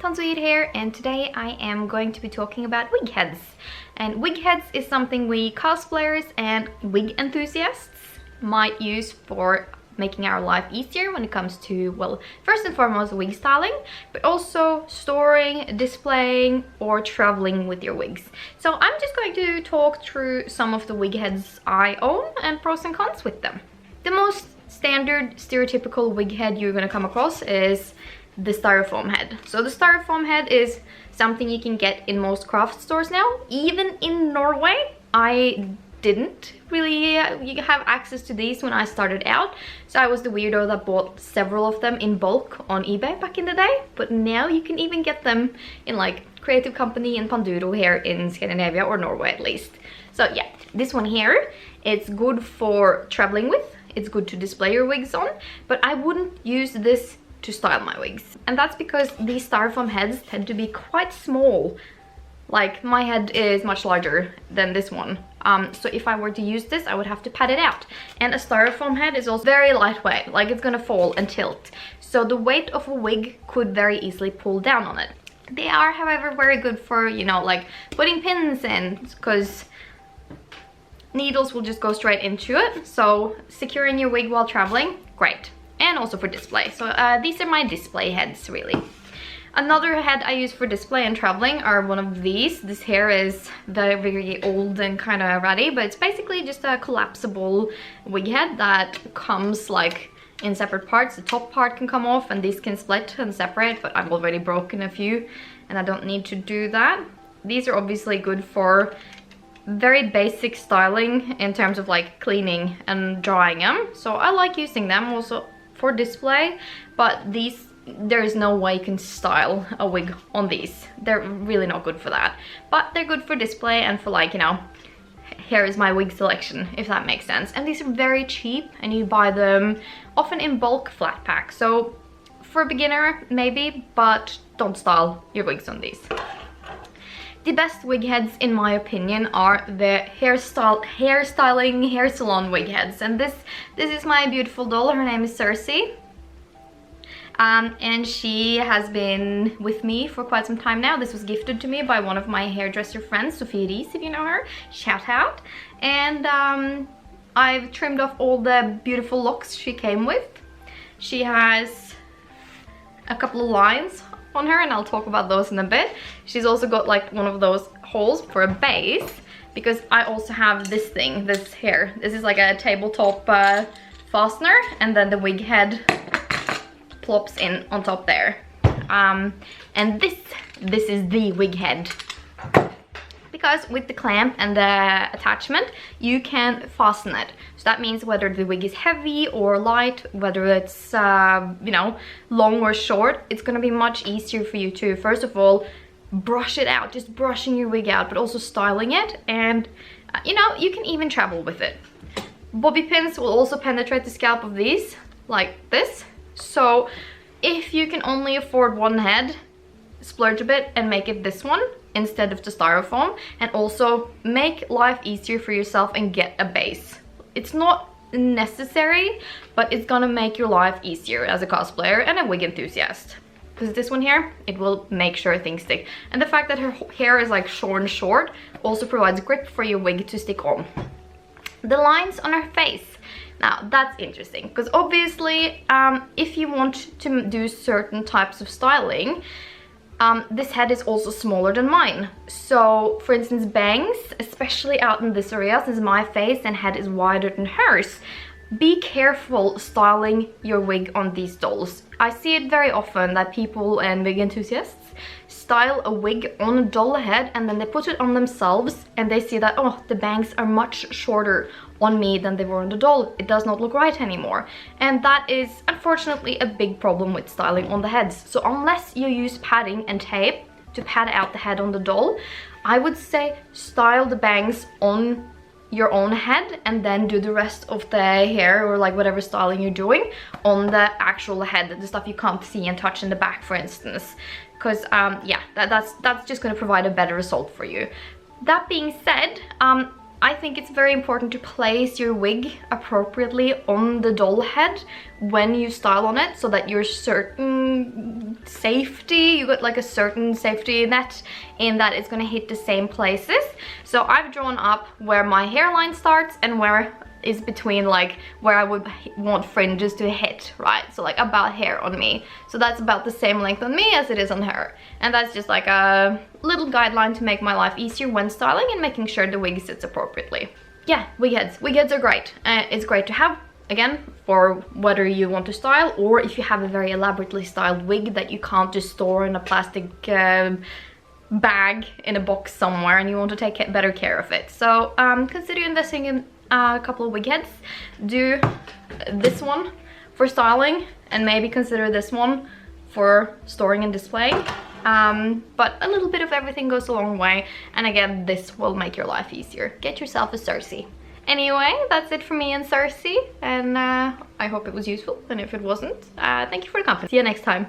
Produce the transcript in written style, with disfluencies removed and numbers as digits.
Tansuhir here, and today I am going to be talking about wig heads. And wig heads is something we cosplayers and wig enthusiasts might use for making our life easier when it comes to, well, first and foremost wig styling, but also storing, displaying, or traveling with your wigs. So I'm just going to talk through some of the wig heads I own and pros and cons with them. The most standard stereotypical wig head you're gonna come across is the styrofoam head. So the styrofoam head is something you can get in most craft stores now. Even in Norway, I didn't really have access to these when I started out, so I was the weirdo that bought several of them in bulk on eBay back in the day. But now you can even get them in like Creative Company and Panduro here in Scandinavia, or Norway at least. So yeah, this one here, it's good for traveling with, it's good to display your wigs on, but I wouldn't use this to style my wigs. And that's because these styrofoam heads tend to be quite small. Like, my head is much larger than this one. So if I were to use this, I would have to pad it out. And a styrofoam head is also very lightweight, like it's gonna fall and tilt. So the weight of a wig could very easily pull down on it. They are, however, very good for, you know, like putting pins in, because needles will just go straight into it. So securing your wig while traveling, great. And also for display. So these are my display heads, really. Another head I use for display and traveling are one of these. This hair is very, very old and kind of ratty, but it's basically just a collapsible wig head that comes like in separate parts. The top part can come off and these can split and separate, but I've already broken a few and I don't need to do that. These are obviously good for very basic styling in terms of like cleaning and drying them. So I like using them also for display, but these, there is no way you can style a wig on these. They're really not good for that, but they're good for display and for, like, you know, here is my wig selection, if that makes sense. And these are very cheap and you buy them often in bulk flat pack. So for a beginner maybe, but don't style your wigs on these. The best wig heads, in my opinion, are the hair salon wig heads. And this is my beautiful doll. Her name is Cersei. And she has been with me for quite some time now. This was gifted to me by one of my hairdresser friends, Sophie Ries, if you know her. Shout out. And I've trimmed off all the beautiful locks she came with. She has a couple of lines on her, and I'll talk about those in a bit. She's also got like one of those holes for a base, because I also have this thing, this hair. This is like a tabletop fastener, and then the wig head plops in on top there. And this is the wig head, because with the clamp and the attachment you can fasten it. So that means whether the wig is heavy or light, whether it's you know, long or short, it's gonna be much easier for you to, first of all, brush it out, just brushing your wig out, but also styling it. And you know, you can even travel with it. Bobby pins will also penetrate the scalp of these like this. So if you can only afford one head, splurge a bit and make it this one instead of the styrofoam, and also make life easier for yourself and get a base. It's not necessary, but it's gonna make your life easier as a cosplayer and a wig enthusiast. Because this one here, it will make sure things stick. And the fact that her hair is like shorn short also provides grip for your wig to stick on. The lines on her face. Now that's interesting, because obviously if you want to do certain types of styling, this head is also smaller than mine. So for instance, bangs, especially out in this area, since my face and head is wider than hers, be careful styling your wig on these dolls. I see it very often that people and wig enthusiasts style a wig on a doll head and then they put it on themselves and they see that, oh, the bangs are much shorter on me than they were on the doll. It does not look right anymore. And that is unfortunately a big problem with styling on the heads. So unless you use padding and tape to pad out the head on the doll, I would say style the bangs on your own head and then do the rest of the hair, or like whatever styling you're doing, on the actual head, the stuff you can't see and touch in the back, for instance. Because yeah, that's just going to provide a better result for you. That being said, I think it's very important to place your wig appropriately on the doll head when you style on it, so that you're certain safety. You got like a certain safety net in that it's gonna hit the same places. So I've drawn up where my hairline starts and where is between like where I would want fringes to hit, right? So like about here on me. So that's about the same length on me as it is on her. And that's just like a little guideline to make my life easier when styling and making sure the wig sits appropriately. Yeah, wig heads. Wig heads are great. It's great to have, again, for whether you want to style or if you have a very elaborately styled wig that you can't just store in a plastic bag in a box somewhere and you want to take better care of it. So consider investing in a couple of wig heads. Do this one for styling and maybe consider this one for storing and displaying. But a little bit of everything goes a long way, and again, this will make your life easier. Get yourself a Cersei. Anyway, that's it for me and Cersei, and I hope it was useful, and if it wasn't, thank you for the company. See you next time.